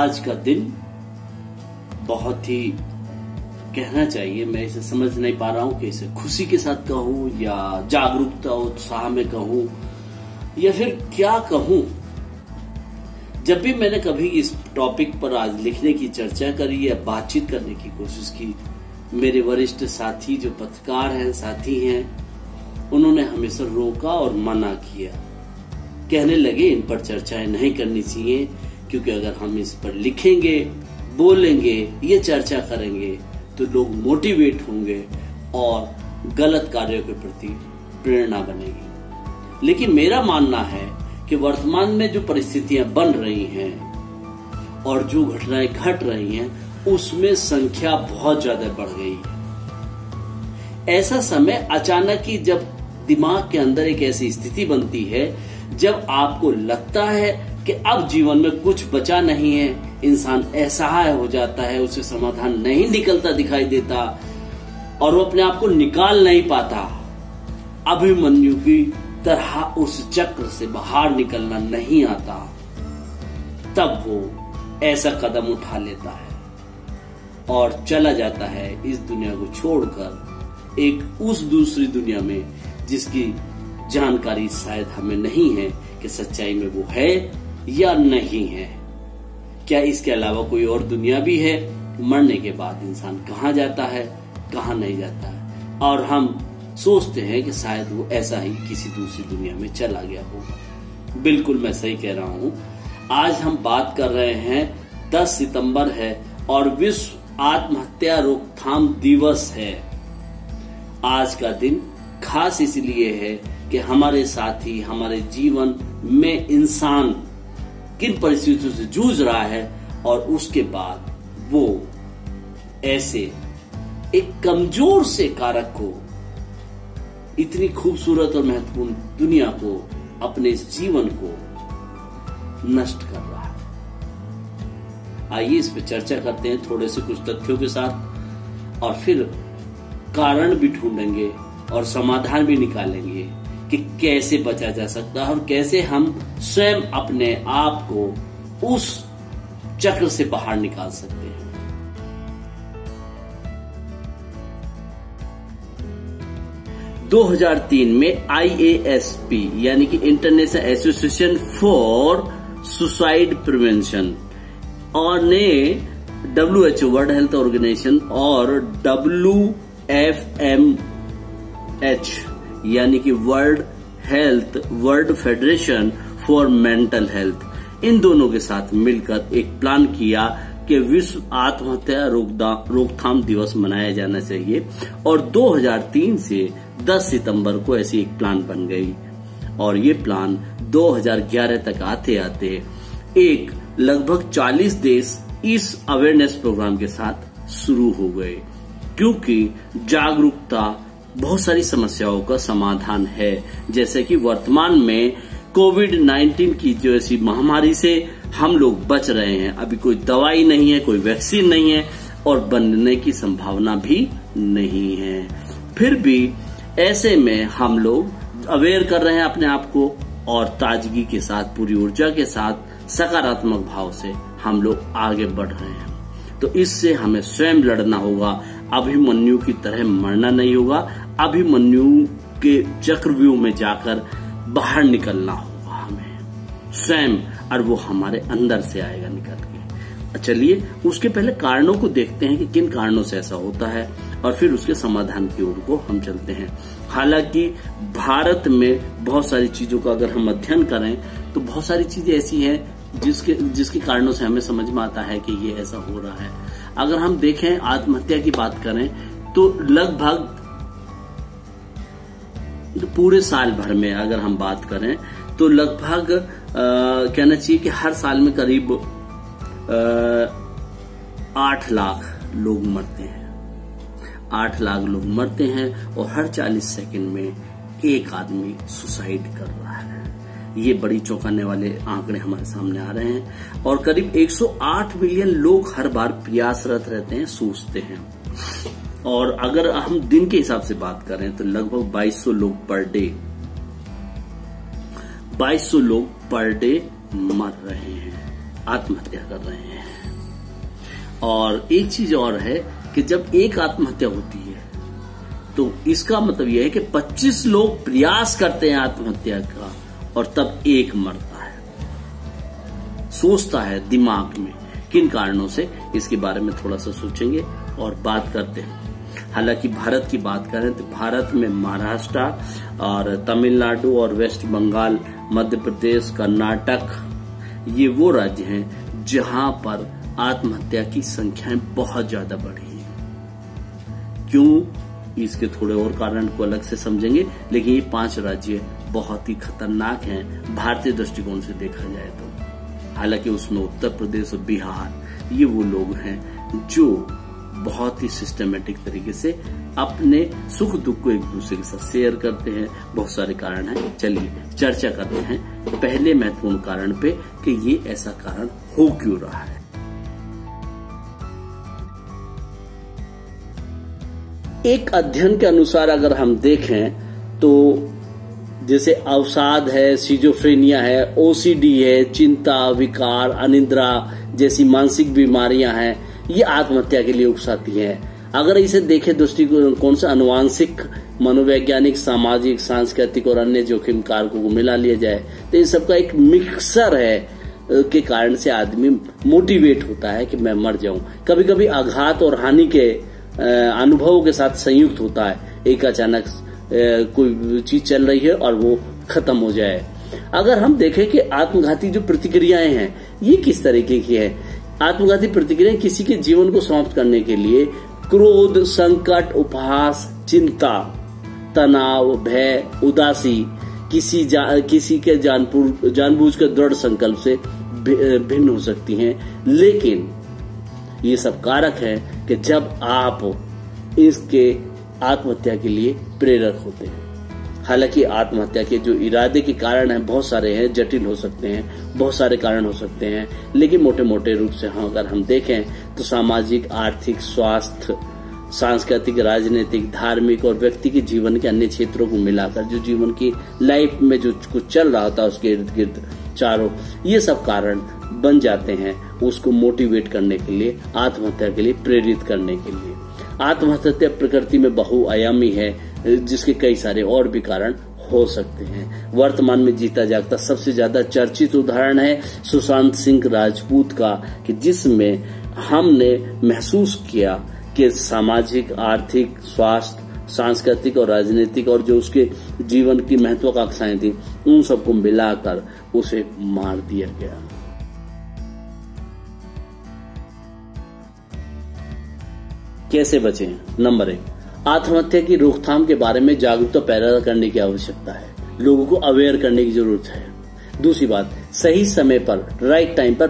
आज का दिन बहुत ही कहना चाहिए, मैं इसे समझ नहीं पा रहा हूं कि इसे खुशी के साथ कहूं या जागरूकता उत्साह में कहूं या फिर क्या कहूं। जब भी मैंने कभी इस टॉपिक पर आज लिखने की चर्चा करी या बातचीत करने की कोशिश की, मेरे वरिष्ठ साथी जो पत्रकार हैं, साथी हैं, उन्होंने हमेशा रोका और मना किया। कहने लगे इन पर चर्चाएं नहीं करनी चाहिए, क्योंकि अगर हम इस पर लिखेंगे, बोलेंगे, ये चर्चा करेंगे तो लोग मोटिवेट होंगे और गलत कार्यों के प्रति प्रेरणा बनेगी। लेकिन मेरा मानना है कि वर्तमान में जो परिस्थितियां बन रही हैं और जो घटनाएं घट रही हैं, उसमें संख्या बहुत ज्यादा बढ़ गई है। ऐसा समय अचानक ही जब दिमाग के अंदर एक ऐसी स्थिति बनती है जब आपको लगता है कि अब जीवन में कुछ बचा नहीं है, इंसान असहाय हो जाता है, उसे समाधान नहीं निकलता दिखाई देता और वो अपने आप को निकाल नहीं पाता, अभिमन्यु की तरह उस चक्र से बाहर निकलना नहीं आता, तब वो ऐसा कदम उठा लेता है और चला जाता है इस दुनिया को छोड़कर एक उस दूसरी दुनिया में जिसकी जानकारी शायद हमें नहीं है कि सच्चाई में वो है या नहीं है। क्या इसके अलावा कोई और दुनिया भी है? मरने के बाद इंसान कहाँ जाता है, कहाँ नहीं जाता है, और हम सोचते हैं कि शायद वो ऐसा ही किसी दूसरी दुनिया में चला गया होगा। बिल्कुल मैं सही कह रहा हूँ। आज हम बात कर रहे हैं 10 सितंबर है और विश्व आत्महत्या रोकथाम दिवस है। आज का दिन खास इसलिए है कि हमारे साथी, हमारे जीवन में इंसान किन परिस्थितियों से जूझ रहा है और उसके बाद वो ऐसे एक कमजोर से कारक को, इतनी खूबसूरत और महत्वपूर्ण दुनिया को, अपने जीवन को नष्ट कर रहा है। आइए इस पे चर्चा करते हैं थोड़े से कुछ तथ्यों के साथ और फिर कारण भी ढूंढेंगे और समाधान भी निकालेंगे कि कैसे बचा जा सकता है और कैसे हम स्वयं अपने आप को उस चक्र से बाहर निकाल सकते हैं। – 2003 में IASP यानी कि international association for suicide prevention और ने WHO वर्ल्ड हेल्थ ऑर्गेनाइजेशन और WFMH यानी कि world federation for mental health, इन दोनों के साथ मिलकर एक प्लान किया कि विश्व आत्महत्या रोकथाम दिवस मनाया जाना चाहिए और 2003 से 10 सितंबर को ऐसी एक प्लान बन गई और ये प्लान 2011 तक आते आते एक लगभग 40 देश इस अवेयरनेस प्रोग्राम के साथ शुरू हो गए, क्योंकि जागरूकता बहुत सारी समस्याओं का समाधान है। जैसे कि वर्तमान में कोविड-19 की जो ऐसी महामारी से हम लोग बच रहे हैं, अभी कोई दवाई नहीं है, कोई वैक्सीन नहीं है और बनने की संभावना भी नहीं है। फिर भी ऐसे में हम लोग अवेयर कर रहे हैं अपने आप को और ताजगी के साथ, पूरी ऊर्जा के साथ, सकारात्मक भाव से हम लोग आगे बढ़ रहे हैं। तो इससे हमें स्वयं लड़ना होगा, अभिमन्यु की तरह मरना नहीं होगा, अभिमन्यु के चक्रव्यूह में जाकर बाहर निकलना होगा हमें स्वयं, और वो हमारे अंदर से आएगा निकल के। चलिए उसके पहले कारणों को देखते हैं कि किन कारणों से ऐसा होता है और फिर उसके समाधान की ओर को हम चलते हैं। हालांकि भारत में बहुत सारी चीजों का अगर हम अध्ययन करें तो बहुत सारी चीजें ऐसी हैं जिसके कारणों से हमें समझ में आता है कि ये ऐसा हो रहा है। अगर हम देखें, आत्महत्या की बात करें तो लगभग पूरे साल भर में अगर हम बात करें तो लगभग कहना चाहिए कि हर साल में करीब 8 लाख लोग मरते हैं। 8 लाख लोग मरते हैं और हर 40 सेकंड में एक आदमी सुसाइड कर रहा है। ये बड़ी चौंकाने वाले आंकड़े हमारे सामने आ रहे हैं और करीब 108 मिलियन लोग हर बार प्रयासरत रहते हैं, सूझते हैं। और अगर हम दिन के हिसाब से बात करें तो लगभग 2200 लोग पर डे 2200 लोग पर डे मर रहे हैं, आत्महत्या कर रहे हैं। और एक चीज और है कि जब एक आत्महत्या होती है तो इसका मतलब यह है कि 25 लोग प्रयास करते हैं आत्महत्या का और तब एक मरता है। सोचता है दिमाग में किन कारणों से, इसके बारे में थोड़ा सा सोचेंगे और बात करते हैं। हालांकि भारत की बात करें तो भारत में महाराष्ट्र और तमिलनाडु और वेस्ट बंगाल, मध्य प्रदेश, कर्नाटक, ये वो राज्य हैं जहां पर आत्महत्या की संख्याएं बहुत ज्यादा बढ़ी हैं। क्यों, इसके थोड़े और कारण को अलग से समझेंगे, लेकिन ये 5 राज्य बहुत ही खतरनाक हैं भारतीय दृष्टिकोण से देखा जाए तो। हालांकि उसमें उत्तर प्रदेश और बिहार ये वो लोग हैं जो बहुत ही सिस्टमेटिक तरीके से अपने सुख दुख को एक दूसरे के साथ शेयर करते हैं। बहुत सारे कारण हैं, चलिए चर्चा करते हैं पहले महत्वपूर्ण कारण पे कि ये ऐसा कारण हो क्यों रहा है। एक अध्ययन के अनुसार अगर हम देखें तो जैसे अवसाद है, सिजोफ्रेनिया है, ओसीडी है, चिंता, विकार, अनिद्रा जैसी मानसिक बीमारियां हैं, ये आत्महत्या के लिए उकसाती हैं। अगर इसे देखें दृष्टिकोण से अनुवांशिक, मनोवैज्ञानिक, सामाजिक, सांस्कृतिक और अन्य जोखिम कारकों को मिला लिया जाए तो इन सबका एक मिक्सर है के कारण से आदमी मोटिवेट होता है कि मैं मर जाऊं। कभी कभी आघात और हानि के अनुभवों के साथ संयुक्त होता है, एक अचानक कोई चीज चल रही है और वो खत्म हो जाए। अगर हम देखें कि आत्मघाती जो प्रतिक्रियाएं हैं ये किस तरीके की है। आत्मघाती प्रतिक्रियाएं किसी के जीवन को समाप्त करने के लिए क्रोध, संकट, उपहास, चिंता, तनाव, भय, उदासी, किसी के जानबूझ कर दृढ़ संकल्प से भिन्न हो सकती हैं। लेकिन ये सब कारक है कि जब आप इसके आत्महत्या के लिए प्रेरक होते हैं। हालांकि आत्महत्या के जो इरादे के कारण हैं बहुत सारे हैं, जटिल हो सकते हैं, बहुत सारे कारण हो सकते हैं, लेकिन मोटे मोटे रूप से अगर हम देखें तो सामाजिक, आर्थिक, स्वास्थ्य, सांस्कृतिक, राजनीतिक, धार्मिक और व्यक्ति के जीवन के अन्य क्षेत्रों को मिलाकर जो जीवन की लाइफ में जो कुछ चल रहा था उसके इर्द गिर्द चारों, ये सब कारण बन जाते हैं उसको मोटिवेट करने के लिए, आत्महत्या के लिए प्रेरित करने के लिए। आत्महत्या प्रकृति में बहुआयामी है जिसके कई सारे और भी कारण हो सकते हैं। वर्तमान में जीता जागता सबसे ज्यादा चर्चित उदाहरण है सुशांत सिंह राजपूत का, कि जिसमें हमने महसूस किया कि सामाजिक, आर्थिक, स्वास्थ्य, सांस्कृतिक और राजनीतिक और जो उसके जीवन की महत्वाकांक्षाएं थी उन सबको मिलाकर उसे मार दिया गया। कैसे बचें? नंबर 1, आत्महत्या की रोकथाम के बारे में जागरूकता पैदा करने की आवश्यकता है, लोगों को अवेयर करने की जरूरत है। दूसरी बात, सही समय पर, राइट टाइम पर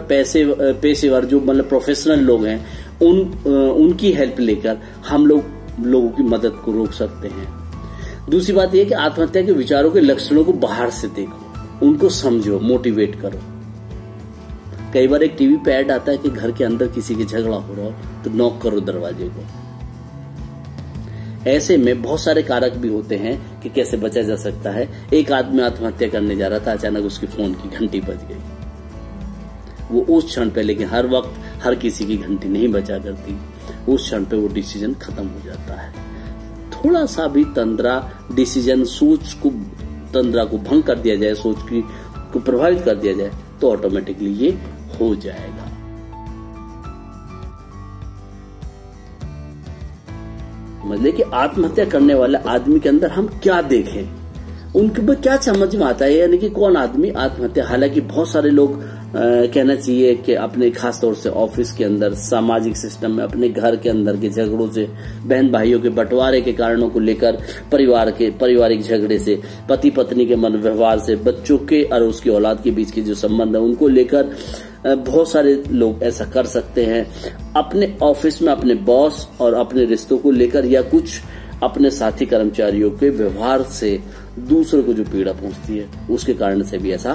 पेशेवर जो मतलब प्रोफेशनल लोग हैं उनकी हेल्प लेकर हम लोगों की मदद को रोक सकते हैं। दूसरी बात यह कि आत्महत्या के विचारों के लक्षणों को बाहर से देखो, उनको समझो, मोटिवेट करो। कई बार एक टीवी पे ऐड आता है कि घर के अंदर किसी के झगड़ा हो रहा हो तो नॉक करो दरवाजे को। ऐसे में बहुत सारे कारक भी होते हैं कि कैसे बचा जा सकता है। एक आदमी आत्महत्या करने जा रहा था, अचानक उसके फोन की घंटी बज गई। वो उस क्षण पे, लेकिन हर वक्त हर किसी की घंटी नहीं बजा करती, उस क्षण पे वो डिसीजन खत्म हो जाता है। थोड़ा सा भी डिसीजन सोच को तंद्रा को भंग कर दिया जाए, सोच को प्रभावित कर दिया जाए तो ऑटोमेटिकली ये हो जाएगा। मतलब कि आत्महत्या करने वाले आदमी के अंदर हम क्या देखें, उनके में क्या समझ में आता है, यानी कि कौन आदमी आत्महत्या। हालांकि बहुत सारे लोग कहना चाहिए कि अपने खास तौर से ऑफिस के अंदर, सामाजिक सिस्टम में, अपने घर के अंदर के झगड़ों से, बहन भाइयों के बंटवारे के कारणों को लेकर, पारिवारिक झगड़े से, पति पत्नी के मन व्यवहार से, बच्चों के और उसकी औलाद के बीच के जो संबंध है उनको लेकर बहुत सारे लोग ऐसा कर सकते हैं। अपने ऑफिस में अपने बॉस और अपने रिश्तों को लेकर या कुछ अपने साथी कर्मचारियों के व्यवहार से दूसरों को जो पीड़ा पहुंचती है उसके कारण से भी ऐसा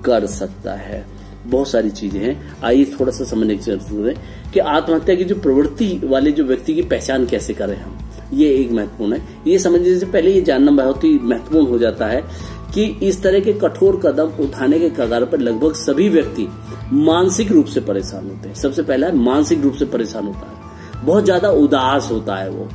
कर सकता है। बहुत सारी चीजें हैं। आइए थोड़ा सा समझने की जरूरत है कि आत्महत्या की जो प्रवृत्ति वाले जो व्यक्ति की पहचान कैसे करें हम, ये एक महत्वपूर्ण है। ये समझने से पहले ये जानना बहुत ही महत्वपूर्ण हो जाता है कि इस तरह के कठोर कदम उठाने के कगार पर लगभग सभी व्यक्ति मानसिक रूप से परेशान होते हैं। सबसे पहला है मानसिक रूप से परेशान होता है, बहुत ज्यादा उदास होता है वो,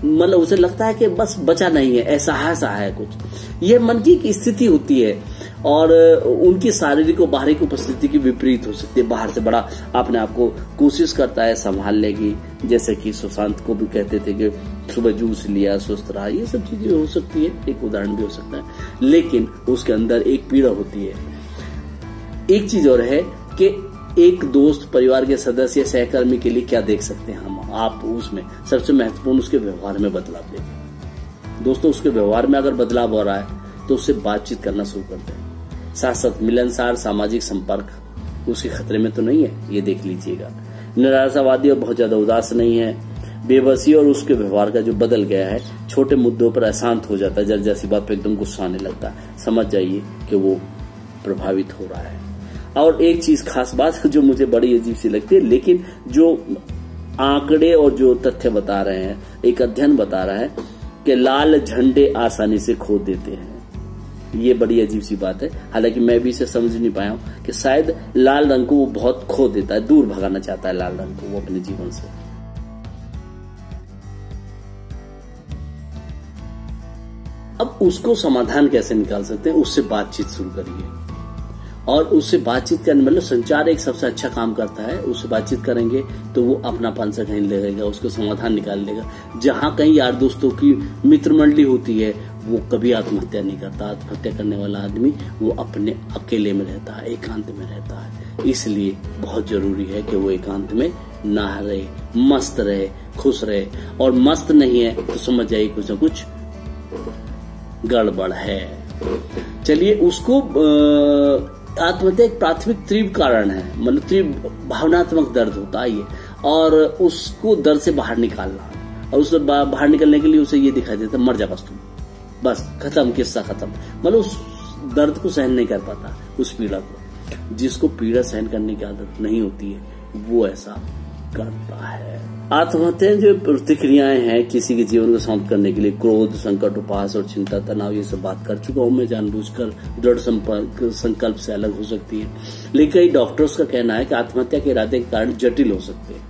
मतलब उसे लगता है कि बस बचा नहीं है, ऐसा है कुछ। ये मन की एक स्थिति होती है और उनकी शारीरिक और बाहरी उपस्थिति की विपरीत हो सकती है। बाहर से बड़ा अपने आप को कोशिश करता है संभालने की, जैसे कि सुशांत को भी कहते थे कि सुबह जूस लिया, स्वस्थ रहा, ये सब चीजें हो सकती है, एक उदाहरण भी हो सकता है। लेकिन उसके अंदर एक पीड़ा होती है। एक चीज और है कि एक दोस्त, परिवार के सदस्य, सहकर्मी के लिए क्या देख सकते हैं हम, आप उसमें सबसे महत्वपूर्ण उसके व्यवहार में बदलाव देखें। दोस्तों, उसके व्यवहार में अगर बदलाव हो रहा है तो उससे बातचीत करना शुरू कर दें। साथ साथ मिलनसार सामाजिक संपर्क उसके खतरे में तो नहीं है, ये देख लीजिएगा। निराशावादी और बहुत ज्यादा उदास नहीं है। बेबसी और उसके व्यवहार का जो बदल गया है, छोटे मुद्दों पर अशांत हो जाता है, जरा जैसी बात पर एकदम गुस्सा आने लगता है, समझ जाइए कि वो प्रभावित हो रहा है। और एक चीज खास बात जो मुझे बड़ी अजीब सी लगती है, लेकिन जो आंकड़े और जो तथ्य बता रहे हैं, एक अध्ययन बता रहा है कि लाल झंडे आसानी से खो देते हैं। ये बड़ी अजीब सी बात है, हालांकि मैं भी इसे समझ नहीं पाया हूं कि शायद लाल रंग को वो बहुत खो देता है, दूर भगाना चाहता है लाल रंग को वो अपने जीवन से। अब उसको समाधान कैसे निकाल सकते हैं, उससे बातचीत शुरू करिए। और उससे बातचीत करने मतलब संचार एक सबसे अच्छा काम करता है। उससे बातचीत करेंगे तो वो अपनापन से कहीं लगेगा, उसको समाधान निकाल लेगा। जहां कहीं यार दोस्तों की मित्र मंडली होती है, वो कभी आत्महत्या नहीं करता। आत्महत्या करने वाला आदमी वो अपने अकेले में रहता है, एकांत में रहता है। इसलिए बहुत जरूरी है कि वो एकांत में ना रहे, मस्त रहे, खुश रहे। और मस्त नहीं है तो समझ जाइए कुछ न कुछ गड़बड़ है। चलिए, उसको आत्महत्या एक प्राथमिक तीव्र कारण है, मतलब तीव्र भावनात्मक दर्द होता है ये, और उसको दर्द से बाहर निकालना, और उससे बाहर निकलने के लिए उसे ये दिखाई देता मर जा बस तू, बस खत्म, किस्सा खत्म। मतलब उस दर्द को सहन नहीं कर पाता, उस पीड़ा को। जिसको पीड़ा सहन करने की आदत नहीं होती है वो ऐसा करता है। आत्महत्या जो प्रतिक्रियाएं हैं किसी के जीवन को समाप्त करने के लिए, क्रोध, संकट, उपहास और चिंता, तनाव, ये सब बात कर चुका हूं मैं जानबूझकर। दृढ़ संकल्प से अलग हो सकती है। लेकिन कई डॉक्टर्स का कहना है कि आत्महत्या के इरादे के कारण जटिल हो सकते हैं।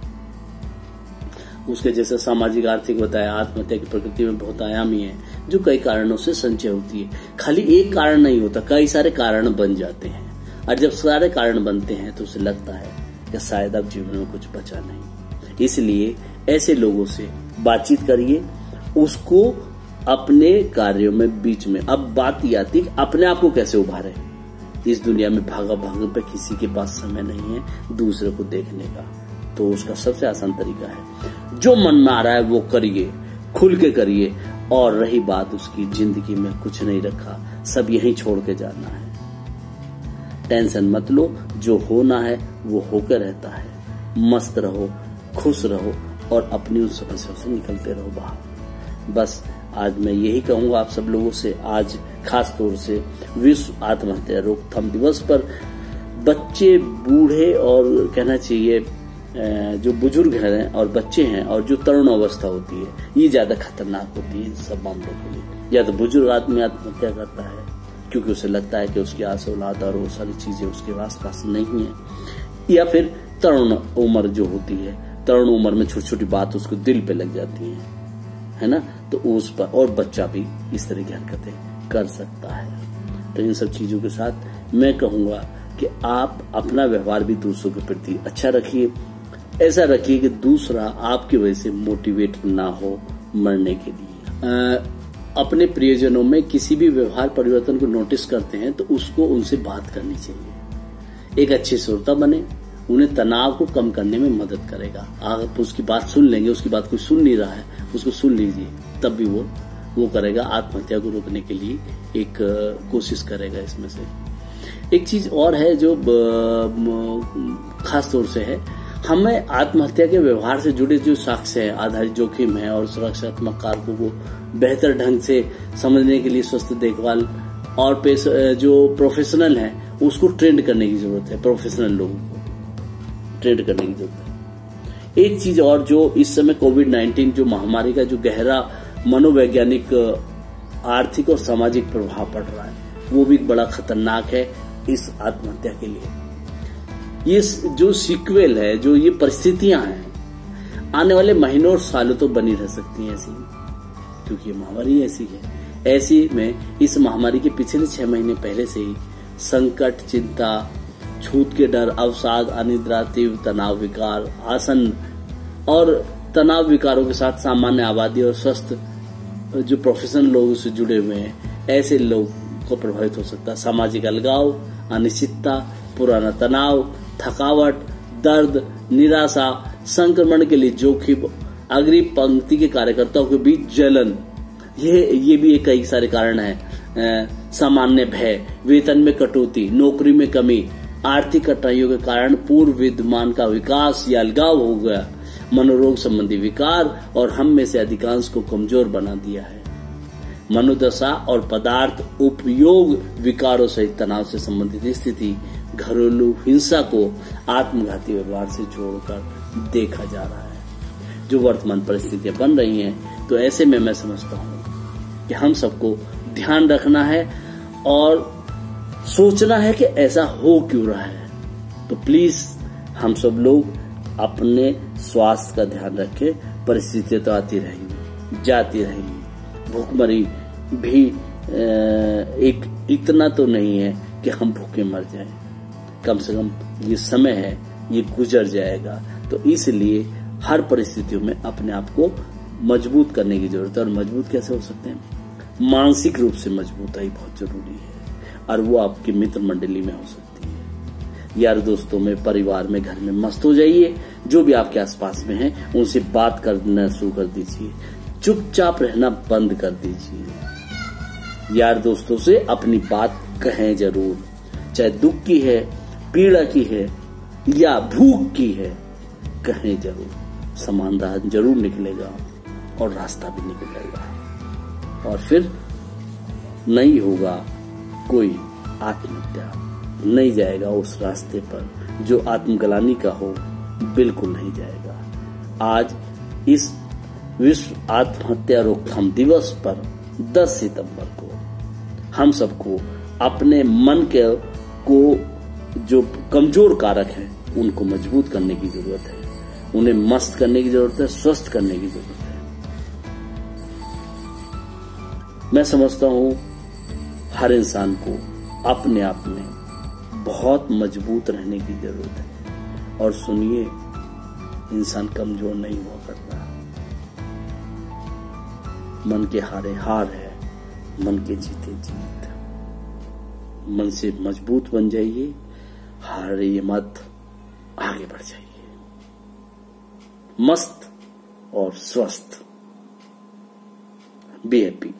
उसके जैसे सामाजिक, आर्थिक बताया, आत्महत्या की प्रकृति में बहुत आयामी है, जो कई कारणों से संचय होती है। खाली एक कारण नहीं होता, कई सारे कारण बन जाते हैं। और जब सारे कारण बनते हैं तो उसे लगता है कि शायद अब जीवन में कुछ बचा नहीं। इसलिए ऐसे लोगों से बातचीत करिए, उसको अपने कार्यों में बीच में। अब बात ये आती है अपने आप को कैसे उभारे। इस दुनिया में भागा भाग पे किसी के पास समय नहीं है दूसरे को देखने का, तो उसका सबसे आसान तरीका है जो मन में आ रहा है वो करिए, खुल के करिए। और रही बात उसकी जिंदगी में कुछ नहीं रखा, सब यहीं छोड़ के जाना है, टेंशन मत लो, जो होना है वो होकर रहता है। मस्त रहो, खुश रहो और अपनी उन समस्याओं से निकलते रहो बाहर। बस आज मैं यही कहूंगा आप सब लोगों से। आज खास तौर से विश्व आत्महत्या रोकथाम दिवस पर बच्चे, बूढ़े और कहना चाहिए जो बुजुर्ग हैं और बच्चे हैं और जो तरुण अवस्था होती है, ये ज्यादा खतरनाक होती है इन सब मामलों के लिए। या तो बुजुर्ग आदमी आत्महत्या करता है क्योंकि उसे लगता है कि उसकी आस औलाद और वो सारी चीजें उसके आसपास नहीं है, या फिर तरुण उम्र जो होती है, तरुण उम्र में छोटी छोटी बात उसको दिल पे लग जाती है ना, तो उस पर, और बच्चा भी इस तरह की हरकतें कर सकता है। तो इन सब चीजों के साथ मैं कहूंगा कि आप अपना व्यवहार भी दूसरों के प्रति अच्छा रखिए। ऐसा रखिए कि दूसरा आपकी वजह से मोटिवेट ना हो मरने के लिए। अपने प्रियजनों में किसी भी व्यवहार परिवर्तन को नोटिस करते हैं तो उसको उनसे बात करनी चाहिए। एक अच्छे श्रोता बने, उन्हें तनाव को कम करने में मदद करेगा। आप उसकी बात सुन लेंगे, उसकी बात कोई सुन नहीं रहा है, उसको सुन लीजिए, तब भी वो करेगा, आत्महत्या को रोकने के लिए एक कोशिश करेगा। इसमें से एक चीज और है जो खास तौर से है, हमें आत्महत्या के व्यवहार से जुड़े जो साक्ष्य है, आधारित जोखिम है और सुरक्षात्मक कारकों को बेहतर ढंग से समझने के लिए स्वस्थ देखभाल और जो प्रोफेशनल है उसको ट्रेंड करने की जरूरत है। प्रोफेशनल लोगों को ट्रेंड करने की जरूरत है। एक चीज और जो इस समय कोविड-19 जो महामारी का जो गहरा मनोवैज्ञानिक, आर्थिक और सामाजिक प्रभाव पड़ रहा है, वो भी बड़ा खतरनाक है इस आत्महत्या के लिए। ये जो सीक्वेल है, जो ये परिस्थितियां हैं, आने वाले महीनों और सालों तो बनी रह सकती हैं ऐसी, क्योंकि ये महामारी ऐसी है। ऐसी में इस महामारी के पिछले 6 महीने पहले से ही संकट, चिंता, छूत के डर, अवसाद, अनिद्रा, तीव्र तनाव विकार, आसन और तनाव विकारों के साथ सामान्य आबादी और स्वस्थ जो प्रोफेशनल लोगों से जुड़े हुए हैं, ऐसे लोग को प्रभावित हो सकता है। सामाजिक अलगाव, अनिश्चितता, पुराना तनाव, थकावट, दर्द, निराशा, संक्रमण के लिए जोखिम, अग्रिम पंक्ति के कार्यकर्ताओं के बीच जलन, ये भी कई सारे कारण हैं। सामान्य भय, वेतन में कटौती, नौकरी में कमी, आर्थिक कठिनाइयों के कारण पूर्व विद्यमान का विकास या अलगाव हो गया, मनोरोग संबंधी विकार और हम में से अधिकांश को कमजोर बना दिया है। मनोदशा और पदार्थ उपयोग विकारों सहित तनाव से संबंधित स्थिति घरेलू हिंसा को आत्मघाती व्यवहार से जोड़कर देखा जा रहा है। जो वर्तमान परिस्थितियां बन रही हैं, तो ऐसे में मैं समझता हूं कि हम सबको ध्यान रखना है और सोचना है कि ऐसा हो क्यों रहा है। तो प्लीज हम सब लोग अपने स्वास्थ्य का ध्यान रखें। परिस्थितियां तो आती रहेंगी, जाती रहेंगी। भूखमरी भी एक इतना तो नहीं है कि हम भूखे मर जाएं। कम से कम ये समय है, ये गुजर जाएगा। तो इसलिए हर परिस्थितियों में अपने आप को मजबूत करने की जरूरत है। और मजबूत कैसे हो सकते हैं? मानसिक रूप से मजबूताई बहुत जरूरी है, और वो आपकी मित्र मंडली में हो सकती है। यार दोस्तों में, परिवार में, घर में मस्त हो जाइए। जो भी आपके आसपास में है उनसे बात करना शुरू कर दीजिए। चुपचाप रहना बंद कर दीजिए। यार दोस्तों से अपनी बात कहें जरूर, चाहे दुख की है, पीड़ा की है या भूख की है, कहें जरूर। समाधान जरूर निकलेगा और रास्ता भी निकलेगा, और फिर नहीं होगा कोई आत्महत्या, नहीं जाएगा उस रास्ते पर जो आत्मग्लानि का हो, बिल्कुल नहीं जाएगा। आज इस विश्व आत्महत्या रोकथाम दिवस पर 10 सितंबर को हम सबको अपने मन के को जो कमजोर कारक हैं उनको मजबूत करने की जरूरत है, उन्हें मस्त करने की जरूरत है, स्वस्थ करने की जरूरत है। मैं समझता हूं हर इंसान को अपने आप में बहुत मजबूत रहने की जरूरत है। और सुनिए, इंसान कमजोर नहीं हुआ करता। मन के हारे हार है, मन के जीते जीत। मन से मजबूत बन जाइए, हारिए मत, आगे बढ़ जाइए, मस्त और स्वस्थ। Be happy.